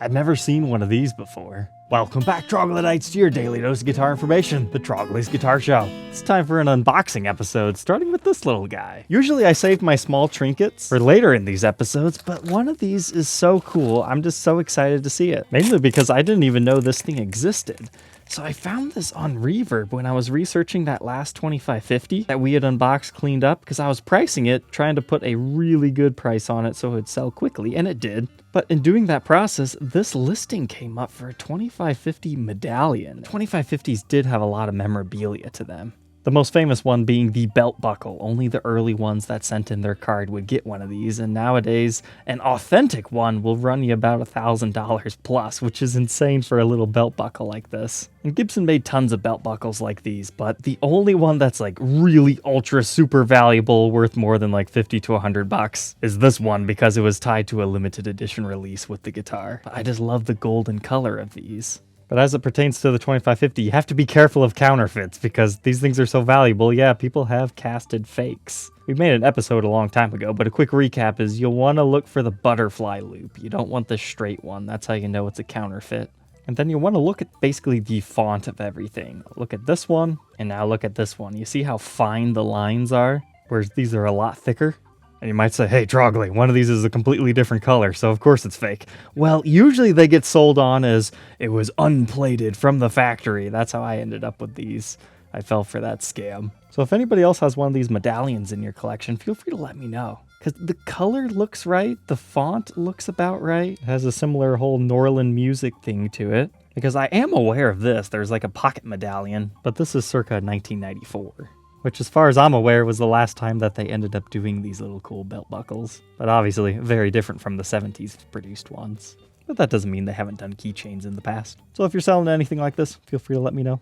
I've never seen one of these before. Welcome back, Troglodytes, to your daily dose of guitar information, the Trogly's Guitar Show. It's time for an unboxing episode, starting with this little guy. Usually I save my small trinkets for later in these episodes, but one of these is so cool, I'm just so excited to see it. Mainly because I didn't even know this thing existed. So I found this on Reverb when I was researching that last 2550 that we had unboxed, cleaned up, because I was pricing it, trying to put a really good price on it so it would sell quickly, and it did. But in doing that process, this listing came up for a 2550 medallion. 2550s did have a lot of memorabilia to them. The most famous one being the belt buckle. Only the early ones that sent in their card would get one of these, and nowadays an authentic one will run you about $1,000 plus, which is insane for a little belt buckle like this. And Gibson made tons of belt buckles like these, but the only one that's like really ultra super valuable, worth more than like 50 to 100 bucks, is this one because it was tied to a limited edition release with the guitar. I just love the golden color of these. But as it pertains to the 2550, you have to be careful of counterfeits because these things are so valuable. Yeah, people have casted fakes. We made an episode a long time ago, but a quick recap is you'll want to look for the butterfly loop. You don't want the straight one. That's how you know it's a counterfeit. And then you want to look at basically the font of everything. Look at this one, and now look at this one. You see how fine the lines are? Whereas these are a lot thicker. And you might say, hey, Trogly, one of these is a completely different color, so of course it's fake. Well, usually they get sold on as it was unplated from the factory. That's how I ended up with these. I fell for that scam. So if anybody else has one of these medallions in your collection, feel free to let me know. Because the color looks right, the font looks about right. It has a similar whole Norland music thing to it. Because I am aware of this, there's like a pocket medallion, but this is circa 1994. Which, as far as I'm aware, was the last time that they ended up doing these little cool belt buckles. But obviously, very different from the 70s produced ones. But that doesn't mean they haven't done keychains in the past. So if you're selling anything like this, feel free to let me know.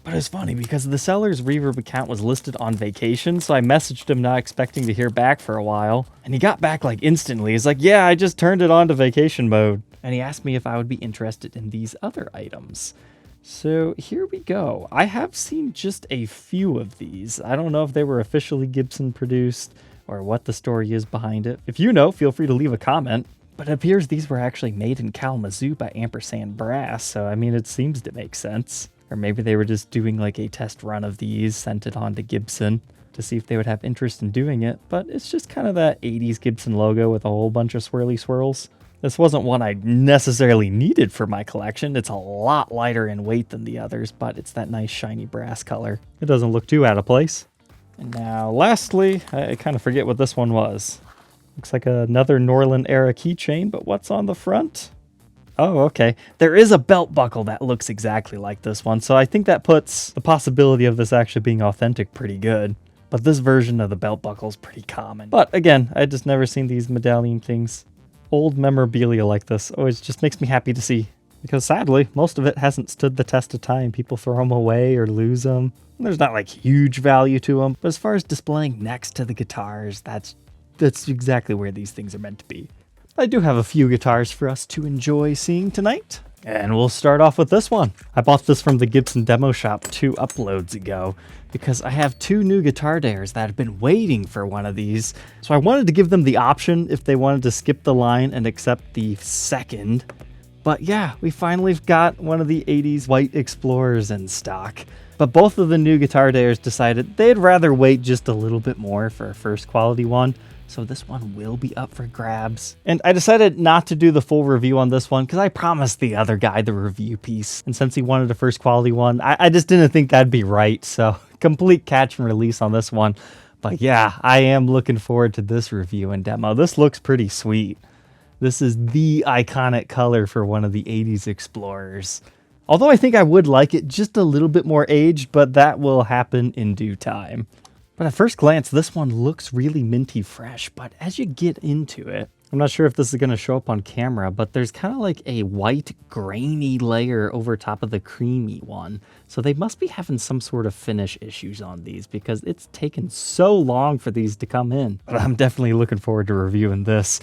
But it's funny, because the seller's Reverb account was listed on vacation, so I messaged him not expecting to hear back for a while. And he got back like instantly. He's like, yeah, I just turned it on to vacation mode. And he asked me if I would be interested in these other items. So here we go. I have seen just a few of these. I don't know if they were officially Gibson produced or what the story is behind it. If you know, feel free to leave a comment. But it appears these were actually made in Kalamazoo by Ampersand Brass, so I mean, it seems to make sense. Or maybe they were just doing like a test run of these, sent it on to Gibson to see if they would have interest in doing it. But it's just kind of that 80s Gibson logo with a whole bunch of swirly swirls. This wasn't one I necessarily needed for my collection. It's a lot lighter in weight than the others, but it's that nice shiny brass color. It doesn't look too out of place. And now lastly, I kind of forget what this one was. Looks like another Norland era keychain, but what's on the front? Oh, okay. There is a belt buckle that looks exactly like this one, so I think that puts the possibility of this actually being authentic pretty good. But this version of the belt buckle is pretty common. But again, I just never seen these medallion things. Old memorabilia like this always just makes me happy to see, because sadly most of it hasn't stood the test of time. People throw them away or lose them. There's not like huge value to them, but as far as displaying next to the guitars, that's exactly where these things are meant to be. I do have a few guitars for us to enjoy seeing tonight, and we'll start off with this one. I bought this from the Gibson demo shop 2 uploads ago because I have 2 new guitar dares that have been waiting for one of these. So I wanted to give them the option if they wanted to skip the line and accept the second. But yeah, we finally got one of the 80s white Explorers in stock. But both of the new guitar dares decided they'd rather wait just a little bit more for a first quality one. So this one will be up for grabs. And I decided not to do the full review on this one because I promised the other guy the review piece. And since he wanted a first quality one, I just didn't think that'd be right. So complete catch and release on this one. But yeah, I am looking forward to this review and demo. This looks pretty sweet. This is the iconic color for one of the 80s Explorers. Although I think I would like it just a little bit more aged, but that will happen in due time. But at first glance, this one looks really minty fresh, but as you get into it, I'm not sure if this is going to show up on camera, but there's kind of like a white grainy layer over top of the creamy one. So they must be having some sort of finish issues on these because it's taken so long for these to come in. But I'm definitely looking forward to reviewing this.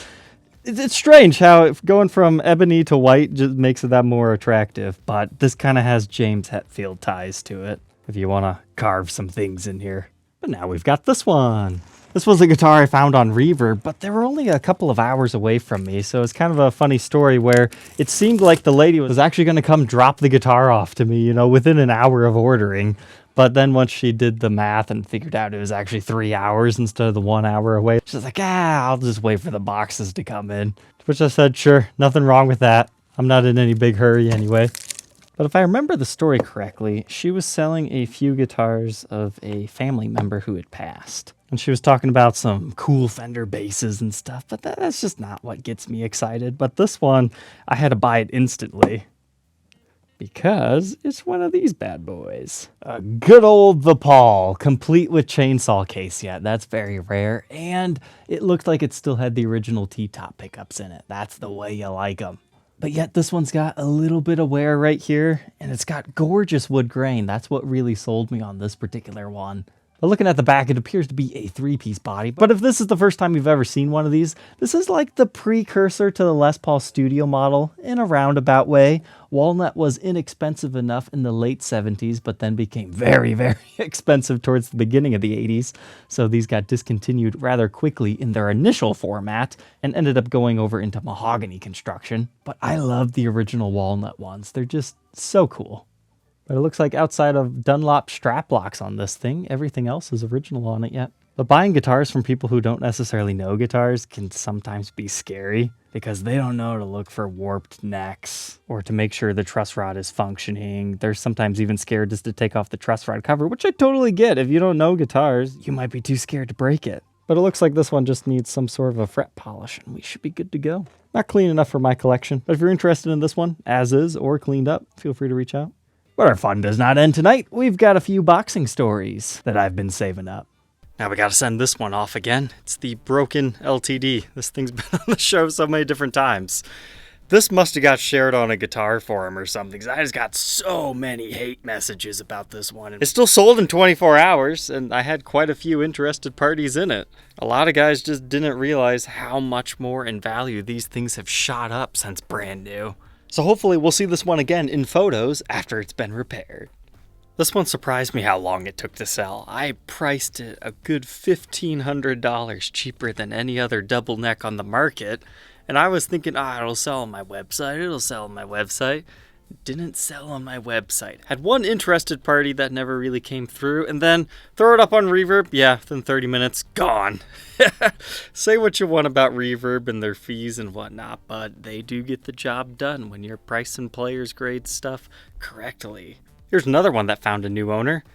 It's strange how going from ebony to white just makes it that more attractive, but this kind of has James Hetfield ties to it if you want to carve some things in here. But now we've got this one. This was a guitar I found on Reverb, but they were only a couple of hours away from me, so it's kind of a funny story where it seemed like the lady was actually going to come drop the guitar off to me, within an hour of ordering. But then once she did the math and figured out it was actually 3 hours instead of the 1 hour away, she's like, I'll just wait for the boxes to come in. To which I said, sure, nothing wrong with that. I'm not in any big hurry anyway. But if I remember the story correctly, she was selling a few guitars of a family member who had passed. And she was talking about some cool Fender basses and stuff, but that's just not what gets me excited. But this one, I had to buy it instantly because it's one of these bad boys. A good old Les Paul, complete with chainsaw case yet. That's very rare. And it looked like it still had the original T-top pickups in it. That's the way you like them. But yet this one's got a little bit of wear right here, and it's got gorgeous wood grain. That's what really sold me on this particular one. But looking at the back, it appears to be a 3-piece body. But if this is the first time you've ever seen one of these, this is like the precursor to the Les Paul Studio model in a roundabout way. Walnut was inexpensive enough in the late 70s, but then became very, very expensive towards the beginning of the 80s. So these got discontinued rather quickly in their initial format and ended up going over into mahogany construction. But I love the original Walnut ones. They're just so cool. But it looks like outside of Dunlop strap locks on this thing, everything else is original on it yet. But buying guitars from people who don't necessarily know guitars can sometimes be scary because they don't know to look for warped necks or to make sure the truss rod is functioning. They're sometimes even scared just to take off the truss rod cover, which I totally get. If you don't know guitars, you might be too scared to break it. But it looks like this one just needs some sort of a fret polish and we should be good to go. Not clean enough for my collection, but if you're interested in this one, as is or cleaned up, feel free to reach out. But our fun does not end tonight. We've got a few boxing stories that I've been saving up. Now we gotta send this one off again. It's the broken LTD. This thing's been on the show so many different times. This must have got shared on a guitar forum or something, because I just got so many hate messages about this one. It's still sold in 24 hours, and I had quite a few interested parties in it. A lot of guys just didn't realize how much more in value these things have shot up since brand new. So hopefully we'll see this one again in photos after it's been repaired. This one surprised me how long it took to sell. I priced it a good $1,500 cheaper than any other double neck on the market. And I was thinking, it'll sell on my website. Didn't sell on my website. Had one interested party that never really came through, and then throw it up on Reverb. Yeah, within 30 minutes, gone. Say what you want about Reverb and their fees and whatnot, but they do get the job done when you're pricing players' grade stuff correctly. Here's another one that found a new owner.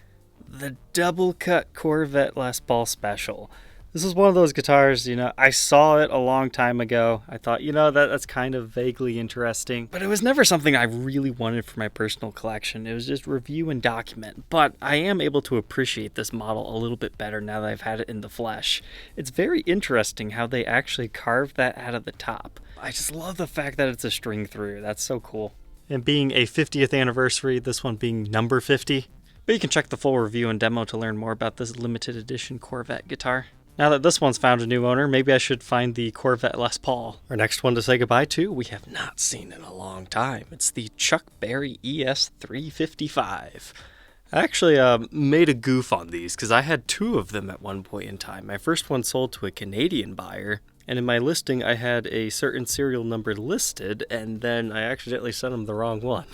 The Double Cut Corvette Les Paul Special. This is one of those guitars, I saw it a long time ago. I thought, that's kind of vaguely interesting. But it was never something I really wanted for my personal collection. It was just review and document. But I am able to appreciate this model a little bit better now that I've had it in the flesh. It's very interesting how they actually carved that out of the top. I just love the fact that it's a string through. That's so cool. And being a 50th anniversary, this one being number 50. But you can check the full review and demo to learn more about this limited edition Corvette guitar. Now that this one's found a new owner, maybe I should find the Corvette Les Paul. Our next one to say goodbye to, we have not seen in a long time. It's the Chuck Berry ES355. I actually made a goof on these because I had two of them at one point in time. My first one sold to a Canadian buyer, and in my listing I had a certain serial number listed, and then I accidentally sent him the wrong one.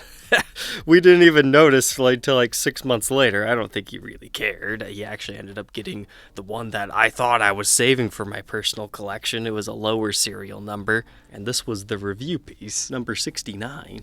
We didn't even notice until like 6 months later. I don't think he really cared. He actually ended up getting the one that I thought I was saving for my personal collection. It was a lower serial number, and this was the review piece, number 69.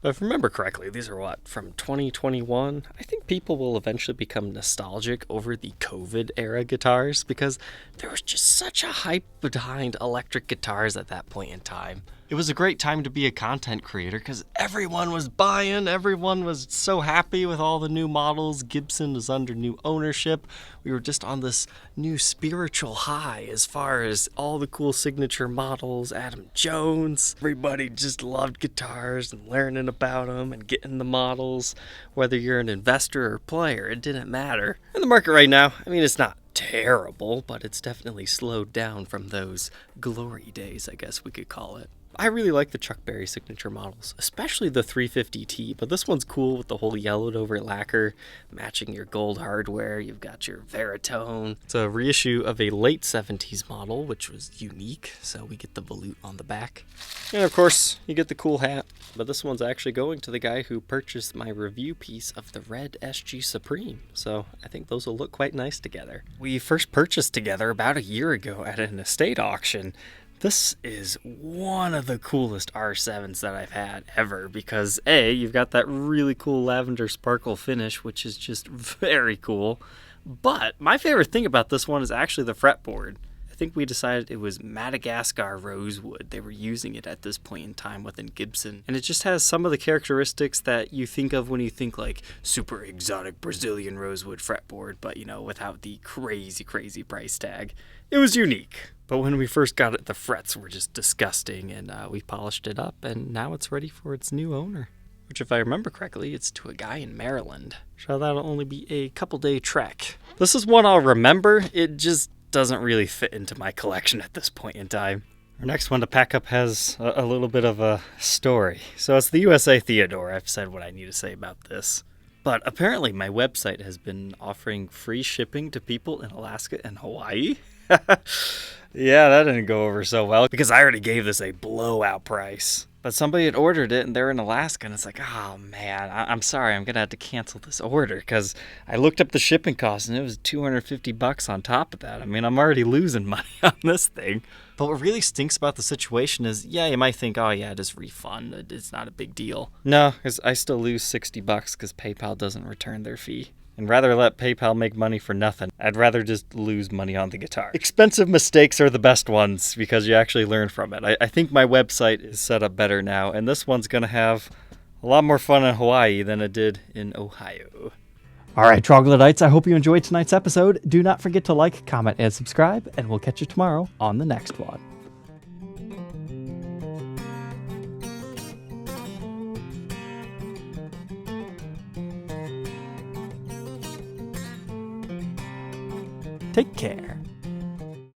But if I remember correctly, these are from 2021? I think people will eventually become nostalgic over the COVID era guitars because there was just such a hype behind electric guitars at that point in time. It was a great time to be a content creator because everyone was buying, everyone was so happy with all the new models. Gibson was under new ownership. We were just on this new spiritual high as far as all the cool signature models, Adam Jones. Everybody just loved guitars and learning about them and getting the models. Whether you're an investor or player, it didn't matter. In the market right now, it's not terrible, but it's definitely slowed down from those glory days, I guess we could call it. I really like the Chuck Berry signature models, especially the 350T, but this one's cool with the whole yellowed over lacquer, matching your gold hardware. You've got your Veritone. It's a reissue of a late 70s model, which was unique, so we get the volute on the back. And of course, you get the cool hat, but this one's actually going to the guy who purchased my review piece of the red SG Supreme, so I think those will look quite nice together. We first purchased together about a year ago at an estate auction. This is one of the coolest R7s that I've had ever because A, you've got that really cool lavender sparkle finish, which is just very cool. But my favorite thing about this one is actually the fretboard. I think we decided it was Madagascar rosewood. They were using it at this point in time within Gibson. And it just has some of the characteristics that you think of when you think like super exotic Brazilian rosewood fretboard, but you know, without the crazy, crazy price tag. It was unique. But when we first got it, the frets were just disgusting, and we polished it up, and now it's ready for its new owner. Which, if I remember correctly, it's to a guy in Maryland. So that'll only be a couple-day trek. This is one I'll remember. It just doesn't really fit into my collection at this point in time. Our next one to pack up has a little bit of a story. So it's the USA Theodore. I've said what I need to say about this. But apparently my website has been offering free shipping to people in Alaska and Hawaii. Yeah, that didn't go over so well because I already gave this a blowout price. But somebody had ordered it and they're in Alaska and it's like, oh man, I'm sorry, I'm going to have to cancel this order because I looked up the shipping cost and it was $250 on top of that. I mean, I'm already losing money on this thing. But what really stinks about the situation is, yeah, you might think, oh yeah, just refund. It's not a big deal. No, because I still lose $60 because PayPal doesn't return their fee. And rather let PayPal make money for nothing, I'd rather just lose money on the guitar. Expensive mistakes are the best ones because you actually learn from it. I think my website is set up better now, and this one's going to have a lot more fun in Hawaii than it did in Ohio. All right, Troglodytes, I hope you enjoyed tonight's episode. Do not forget to like, comment, and subscribe, and we'll catch you tomorrow on the next one. Take care.